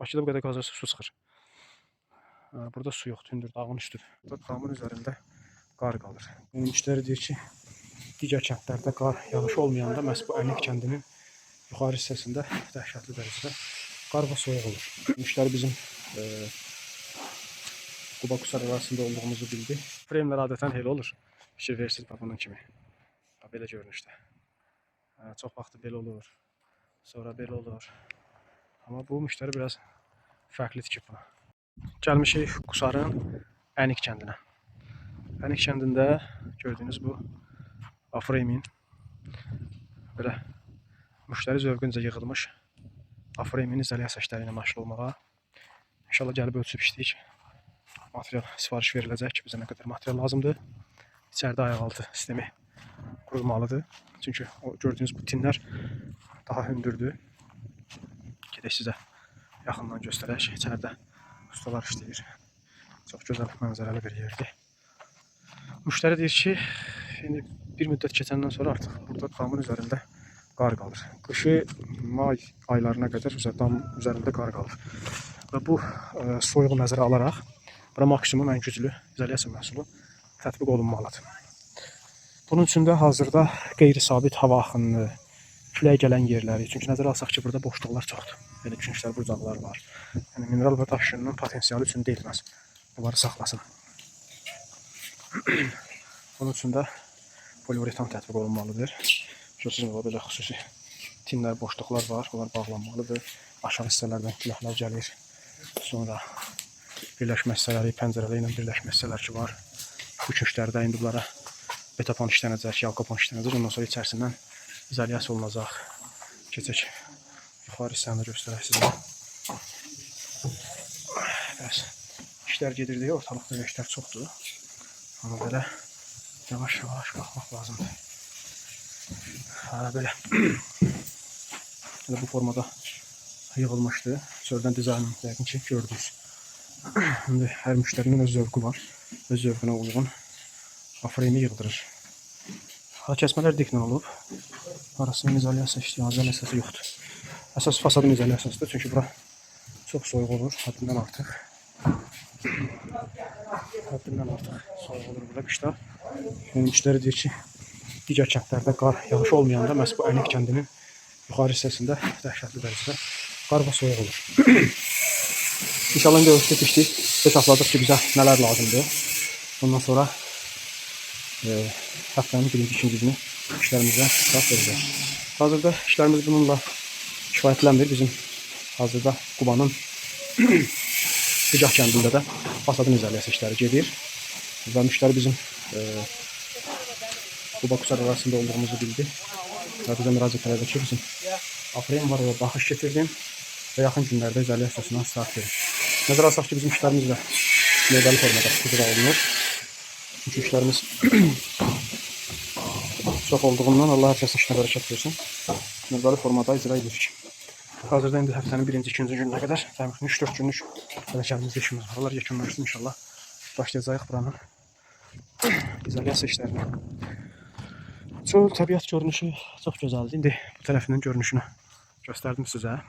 Bakıda bu qədər qazarsa su çıxır. Burada su yox, tündür, dağın üstüdür. Burada damın üzərində qar qalır. Müştəri deyir ki, digər kəndlərdə qar yağış olmayanda məhz bu Ənik kəndinin yuxarı hissəsində dəhşətli dərəcədə qar və soyuq olur. Müştəri bizim Quba Qusar arasında olduğumuzu bildi. Freyimlər adətən elə olur. Fikir versiniz babanın kimi. Belə görünüşdə. Çox vaxtı belə olur. Sonra belə olur. Amma bu müştəri biraz fərqli tikib buna. Gəlmişik Qusarın Ənik kəndinə. Ənik kəndində gördüyünüz bu Afreymin belə müştəri zövqüncə yığılmış Afreymin izolyasiya işləri ilə məşğul olmağa. İnşallah gəlib ölçüb işləyik. Material sifariş veriləcək ki, bizə nə qədər material lazımdır. İçəridə ayaqaltı sistemi qurulmalıdır. Çünki o gördüyünüz bu tinlər daha hündürdür. Gedək sizə yaxından göstərək. İçəridə ustalar işləyir. Çox gözəl mənzərəli bir yerdir. Müştəri deyir ki, indi bir müddət keçəndən sonra artıq burada damın üzərində qar qalır. Qışı may aylarına qədər dam üzərində qar qalır. Və bu soyuğu nəzərə alaraq bura maksimum ən güclü izolyasiya məhsulu tətbiq olunmalıdır. Bunun üçün də hazırda qeyri-sabit hava axınını, külək gələn yerləri, çünki nəzərə alsaq ki, burada boşluqlar çoxdur. Belə künclər, bucaqlar var. Yəni mineral və daşınının potensialı üçün deyilməz. Bunları saxlasın. Bunun üçün də poliuretan tətbiq olunmalıdır. Görürsünüz, belə xüsusi tinlər, boşluqlar var. Onlar bağlanmalıdır. Aşağı hissələrdən küləklər gəlir. Sonra birləşmə hissələri, pəncərələ ilə birləşmə hissələr ki var. Bu künclərdə indi bunlara betapon işlənəcək, yalkapon işlənəcək. Ondan sonra içərisindən izolyasiya olunacaq. Keçək. Yuxarı hissəni də göstərək sizə. Bəs işlər gedir deyə ortalıqda işlər çoxdur. Amma belə yavaş-yavaş qalxmaq lazımdır. Belə bu formada yığılmışdı. Çöldən dizaynını yəqin ki gördünüz. İndi hər müştərinin öz zövqü var. Öz zövqünə uyğun Afreymi yığdırır. Kəsmələr diklə olub. Arasının izolyasiyası yoxdur. Əsas fasadın izolyasiyasıdır. Çünki bura çox soyuq olur. Həddindən artıq. Həddindən artıq soyuq olur burada qışda. Müştəri deyir ki, digər kəndlərdə qar yağış olmayanda məhz bu Ənik kəndinin yuxarı hissəsində dəhşətli dərəcədə qar və soyuq olur. İnşallah görüşdük, işləyik. Hesabladıq ki, bizə nələr lazımdır. Ondan sonra həftənin birinci, ikinci günü işlərimizə start verəcək. Hazırda işlərimiz bununla kifayətlənmir. Bizim hazırda Qubanın Qıcaq kəndində də fasadın izolyasiya işləri gedir. Və müştəri bizim Quba Qusar arasında olduğumuzu bildi. Və bizə müraciət elədi ki, bizim Afreyim var, orada baxış getirdim və yaxın günlərdə izolyasiyasına start verir. Nəzərə alsaq ki, bizim işlərimiz də növbəli formada icra olunur. Çünki işlərimiz çox olduğundan Allah hər kəsin işinə bərəkət versin. Növbəli formada icra edirik. Hazırda indi həftənin birinci, ikinci gününə qədər təxminən 3-4 günlük hərəkətimizdə işimiz var. Onlar yekunlaşsın inşallah. Başlayacağıq buranın izolyasiya işlərinə. Çöl təbiət görünüşü çox gözəldir. İndi bu tərəfinin görünüşünü göstərdim sizə.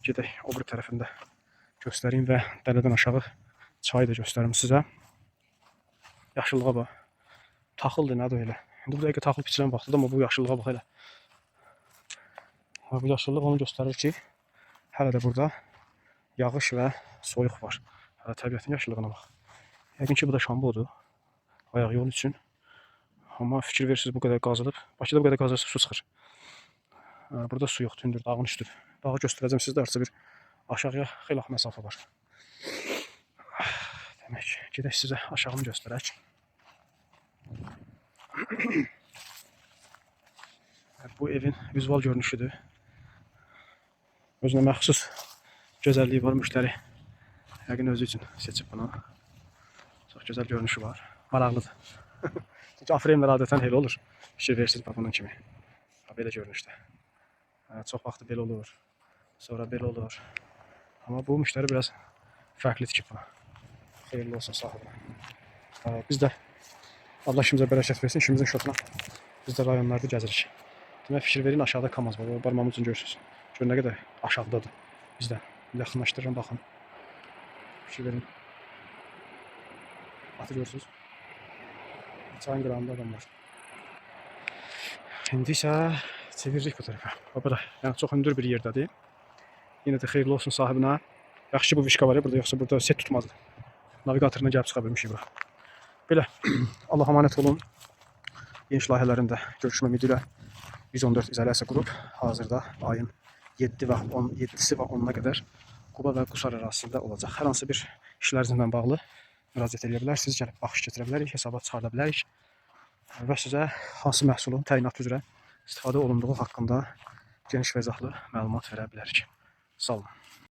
Gedək o bir tərəfində göstəreyim və dərədən aşağı çayı da göstərim sizə. Yaşıllığa bax. Taxıldır, nədir elə. İndi bu dəqiqə taxıl biçilən vaxtıdır, amma bu yaşıllığa bax elə. Bu yaşıllıq onu göstərir ki, hələ də burada yağış və soyuq var. Hələ təbiətin yaşıllığına bax. Yəqin ki, bu da şambodur. Ayaq yolu üçün. Amma fikir verirsiniz, bu qədər qazılıb. Bakıda bu qədər qazarsa su çıxır. Burada su yox, tündür, dağın üstüdür. Dağı göstərəcəm sizdə, artıq bir aşağıya xeyli məsafə var. Demək, gedək sizə aşağını göstərək. Bu evin vizual görünüşüdür. Özünə məxsus gözəlliyi var, müştəri yəqin özü üçün seçib bunu. Çox gözəl görünüşü var, maraqlıdır. Çünki Afreyimlər adətən elə olur. Fikir versiniz babanın kimi. Belə görünüşdə. Çox vaxtı belə olur. Sonra belə olur. Amma bu müştəri biraz fərqli tikib buna. Xeyirli olsun sahibine. Biz də Allah işimizə bərəkət versin, işimizin şotuna biz də rayonlarda gəzirik. Demək fikir verin, aşağıda Kamaz var. Barmağımız üçün görürsünüz. Gör nə qədər aşağıdadır bizdən. Yaxınlaşdırıram, baxın. Fikir verin. Atı görürsünüz. Çayın qırağında adam var. İndi isə çeviririk bu tərəfə. Bura, yəni çox hündür bir yerdədir. Yenə də xeyirli olsun sahibinə. Yaxşı ki bu vişka var ya burada, yoxsa burada set tutmazdı. Navigatoruna gəlib çıxa bilmişik bura. Belə, Allah əmanət olun. Geniş layihələrində görüşmə ümidi ilə 114 izolyasiya qrup hazırda ayın 7-si və 10-una qədər Quba və Qusar ərazisində olacaq. Hər hansı bir işlərinizlə bağlı müraciət edə bilərsiniz, gəlib baxış keçirə bilərik, hesabat çıxarda bilərik və sizə hansı məhsulun təyinatı üzrə istifadə olunduğu haqqında geniş və izahlı məlumat verə bilərik. Sağ olun.